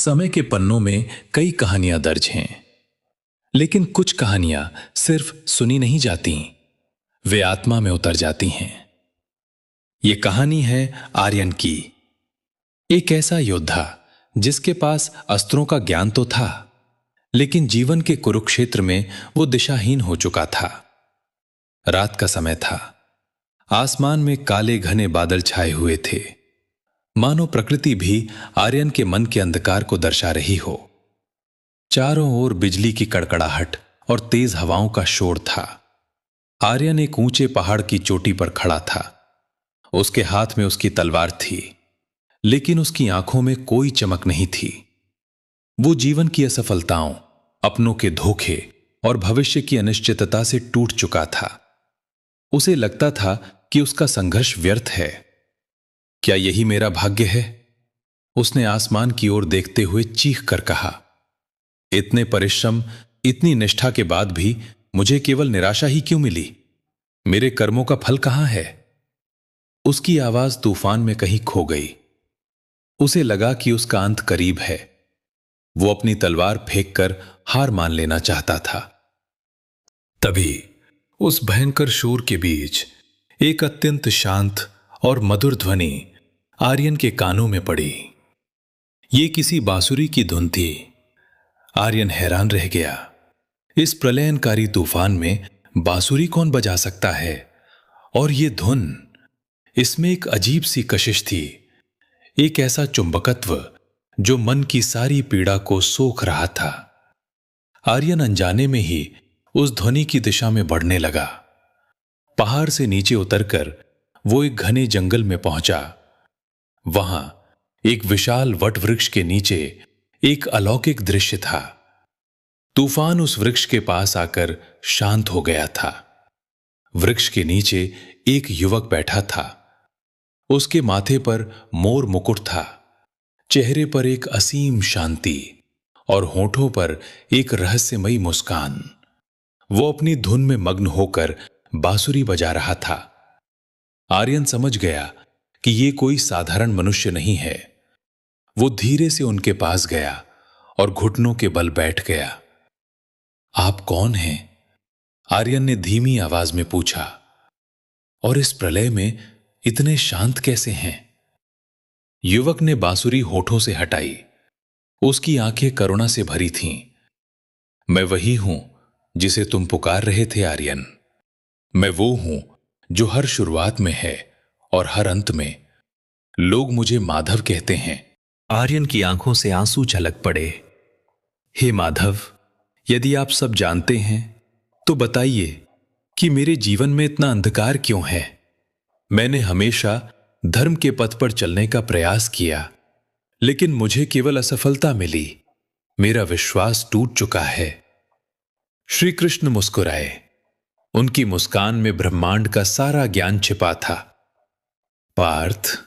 समय के पन्नों में कई कहानियां दर्ज हैं, लेकिन कुछ कहानियां सिर्फ सुनी नहीं जाती, वे आत्मा में उतर जाती हैं। ये कहानी है आर्यन की। एक ऐसा योद्धा जिसके पास अस्त्रों का ज्ञान तो था, लेकिन जीवन के कुरुक्षेत्र में वो दिशाहीन हो चुका था। रात का समय था। आसमान में काले घने बादल छाए हुए थे, मानो प्रकृति भी आर्यन के मन के अंधकार को दर्शा रही हो। चारों ओर बिजली की कड़कड़ाहट और तेज हवाओं का शोर था। आर्यन एक ऊंचे पहाड़ की चोटी पर खड़ा था। उसके हाथ में उसकी तलवार थी, लेकिन उसकी आंखों में कोई चमक नहीं थी। वो जीवन की असफलताओं, अपनों के धोखे और भविष्य की अनिश्चितता से टूट चुका था। उसे लगता था कि उसका संघर्ष व्यर्थ है। क्या यही मेरा भाग्य है? उसने आसमान की ओर देखते हुए चीख कर कहा। इतने परिश्रम, इतनी निष्ठा के बाद भी मुझे केवल निराशा ही क्यों मिली? मेरे कर्मों का फल कहां है? उसकी आवाज तूफान में कहीं खो गई। उसे लगा कि उसका अंत करीब है। वो अपनी तलवार फेंककर हार मान लेना चाहता था। तभी उस भयंकर शोर के बीच एक अत्यंत शांत और मधुर ध्वनि आर्यन के कानों में पड़ी। ये किसी बांसुरी की धुन थी। आर्यन हैरान रह गया। इस प्रलयनकारी तूफान में बांसुरी कौन बजा सकता है? और ये धुन, इसमें एक अजीब सी कशिश थी, एक ऐसा चुंबकत्व जो मन की सारी पीड़ा को सोख रहा था। आर्यन अनजाने में ही उस ध्वनि की दिशा में बढ़ने लगा। पहाड़ से नीचे उतरकर वो एक घने जंगल में पहुंचा। वहां एक विशाल वट वृक्ष के नीचे एक अलौकिक दृश्य था। तूफान उस वृक्ष के पास आकर शांत हो गया था। वृक्ष के नीचे एक युवक बैठा था। उसके माथे पर मोर मुकुट था, चेहरे पर एक असीम शांति और होठों पर एक रहस्यमयी मुस्कान। वो अपनी धुन में मग्न होकर बांसुरी बजा रहा था। आर्यन समझ गया कि ये कोई साधारण मनुष्य नहीं है। वो धीरे से उनके पास गया और घुटनों के बल बैठ गया। आप कौन हैं? आर्यन ने धीमी आवाज में पूछा। और इस प्रलय में इतने शांत कैसे हैं? युवक ने बांसुरी होठों से हटाई। उसकी आंखें करुणा से भरी थीं। मैं वही हूं जिसे तुम पुकार रहे थे आर्यन। मैं वो हूं जो हर शुरुआत में है और हर अंत में। लोग मुझे माधव कहते हैं। आर्यन की आंखों से आंसू छलक पड़े। हे माधव, यदि आप सब जानते हैं तो बताइए कि मेरे जीवन में इतना अंधकार क्यों है? मैंने हमेशा धर्म के पथ पर चलने का प्रयास किया, लेकिन मुझे केवल असफलता मिली। मेरा विश्वास टूट चुका है। श्री कृष्ण मुस्कुराए। उनकी मुस्कान में ब्रह्मांड का सारा ज्ञान छिपा था। पार्थ,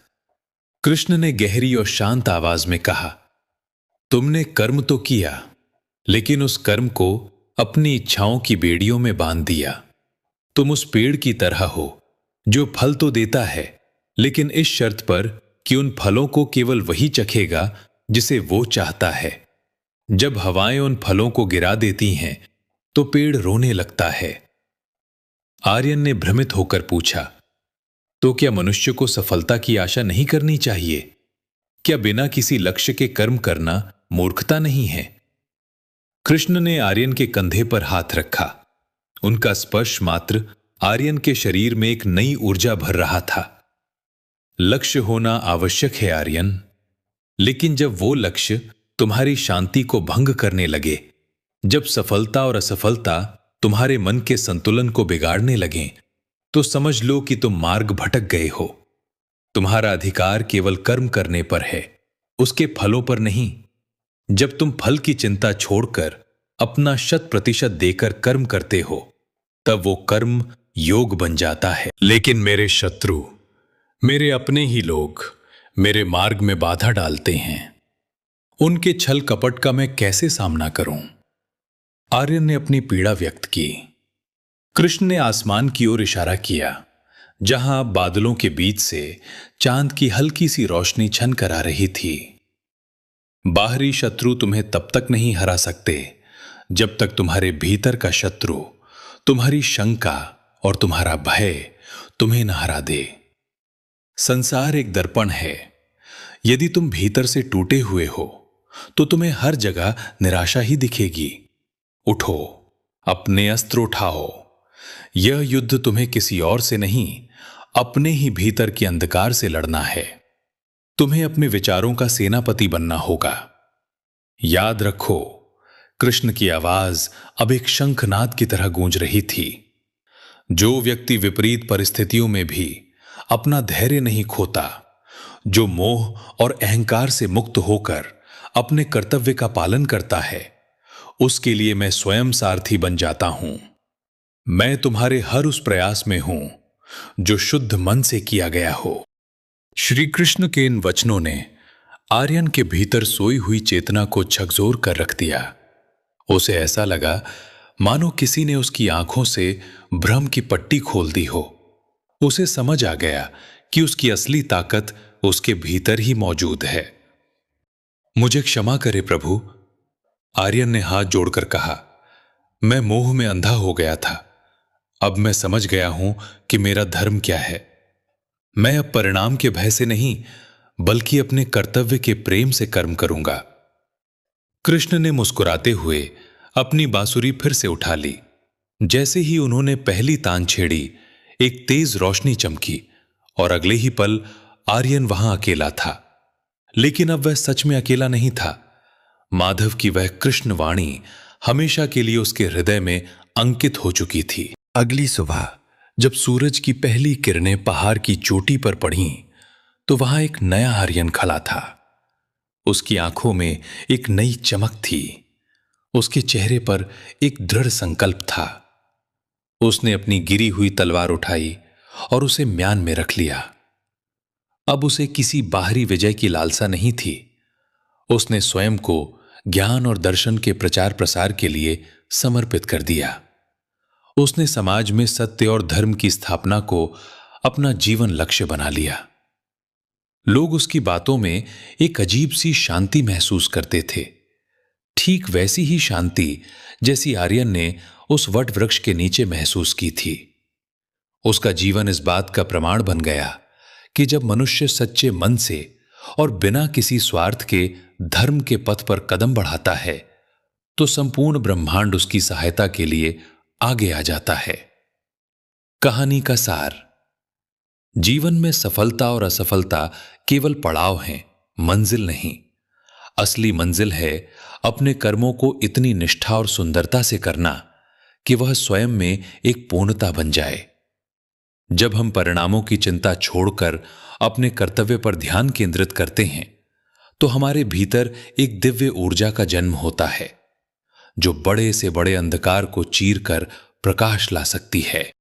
कृष्ण ने गहरी और शांत आवाज में कहा, तुमने कर्म तो किया, लेकिन उस कर्म को अपनी इच्छाओं की बेड़ियों में बांध दिया। तुम उस पेड़ की तरह हो जो फल तो देता है, लेकिन इस शर्त पर कि उन फलों को केवल वही चखेगा जिसे वो चाहता है। जब हवाएं उन फलों को गिरा देती हैं तो पेड़ रोने लगता है। आर्यन ने भ्रमित होकर पूछा, तो क्या मनुष्य को सफलता की आशा नहीं करनी चाहिए? क्या बिना किसी लक्ष्य के कर्म करना मूर्खता नहीं है? कृष्ण ने आर्यन के कंधे पर हाथ रखा। उनका स्पर्श मात्र आर्यन के शरीर में एक नई ऊर्जा भर रहा था। लक्ष्य होना आवश्यक है आर्यन, लेकिन जब वो लक्ष्य तुम्हारी शांति को भंग करने लगे, जब सफलता और असफलता तुम्हारे मन के संतुलन को बिगाड़ने लगें, तो समझ लो कि तुम मार्ग भटक गए हो। तुम्हारा अधिकार केवल कर्म करने पर है, उसके फलों पर नहीं। जब तुम फल की चिंता छोड़कर अपना 100% देकर कर्म करते हो, तब वो कर्म योग बन जाता है। लेकिन मेरे शत्रु, मेरे अपने ही लोग मेरे मार्ग में बाधा डालते हैं। उनके छल कपट का मैं कैसे सामना करूं? आर्यन ने अपनी पीड़ा व्यक्त की। कृष्ण ने आसमान की ओर इशारा किया, जहां बादलों के बीच से चांद की हल्की सी रोशनी छन कर आ रही थी। बाहरी शत्रु तुम्हें तब तक नहीं हरा सकते जब तक तुम्हारे भीतर का शत्रु, तुम्हारी शंका और तुम्हारा भय तुम्हें न हरा दे। संसार एक दर्पण है। यदि तुम भीतर से टूटे हुए हो तो तुम्हें हर जगह निराशा ही दिखेगी। उठो, अपने अस्त्र उठाओ। यह युद्ध तुम्हें किसी और से नहीं, अपने ही भीतर के अंधकार से लड़ना है। तुम्हें अपने विचारों का सेनापति बनना होगा। याद रखो, कृष्ण की आवाज अब एक शंखनाद की तरह गूंज रही थी। जो व्यक्ति विपरीत परिस्थितियों में भी अपना धैर्य नहीं खोता, जो मोह और अहंकार से मुक्त होकर अपने कर्तव्य का पालन करता है, उसके लिए मैं स्वयं सारथी बन जाता हूं। मैं तुम्हारे हर उस प्रयास में हूं जो शुद्ध मन से किया गया हो। श्री कृष्ण के इन वचनों ने आर्यन के भीतर सोई हुई चेतना को झकझोर कर रख दिया। उसे ऐसा लगा मानो किसी ने उसकी आंखों से भ्रम की पट्टी खोल दी हो। उसे समझ आ गया कि उसकी असली ताकत उसके भीतर ही मौजूद है। मुझे क्षमा करे प्रभु, आर्यन ने हाथ जोड़कर कहा। मैं मोह में अंधा हो गया था। अब मैं समझ गया हूं कि मेरा धर्म क्या है। मैं अब परिणाम के भय से नहीं, बल्कि अपने कर्तव्य के प्रेम से कर्म करूंगा। कृष्ण ने मुस्कुराते हुए अपनी बांसुरी फिर से उठा ली। जैसे ही उन्होंने पहली तान छेड़ी, एक तेज रोशनी चमकी और अगले ही पल आर्यन वहां अकेला था। लेकिन अब वह सच में अकेला नहीं था। माधव की वह कृष्ण वाणी हमेशा के लिए उसके हृदय में अंकित हो चुकी थी। अगली सुबह जब सूरज की पहली किरणें पहाड़ की चोटी पर पड़ीं, तो वहां एक नया आर्यन खड़ा था। उसकी आंखों में एक नई चमक थी। उसके चेहरे पर एक दृढ़ संकल्प था। उसने अपनी गिरी हुई तलवार उठाई और उसे म्यान में रख लिया। अब उसे किसी बाहरी विजय की लालसा नहीं थी। उसने स्वयं को ज्ञान और दर्शन के प्रचार प्रसार के लिए समर्पित कर दिया। उसने समाज में सत्य और धर्म की स्थापना को अपना जीवन लक्ष्य बना लिया। लोग उसकी बातों में एक अजीब सी शांति महसूस करते थे, ठीक वैसी ही शांति जैसी आर्यन ने उस वट वृक्ष के नीचे महसूस की थी। उसका जीवन इस बात का प्रमाण बन गया कि जब मनुष्य सच्चे मन से और बिना किसी स्वार्थ के धर्म के पथ पर कदम बढ़ाता है, तो संपूर्ण ब्रह्मांड उसकी सहायता के लिए आगे आ जाता है। कहानी का सार। जीवन में सफलता और असफलता केवल पड़ाव हैं, मंजिल नहीं। असली मंजिल है अपने कर्मों को इतनी निष्ठा और सुंदरता से करना कि वह स्वयं में एक पूर्णता बन जाए। जब हम परिणामों की चिंता छोड़कर अपने कर्तव्य पर ध्यान केंद्रित करते हैं, तो हमारे भीतर एक दिव्य ऊर्जा का जन्म होता है, जो बड़े से बड़े अंधकार को चीरकर प्रकाश ला सकती है।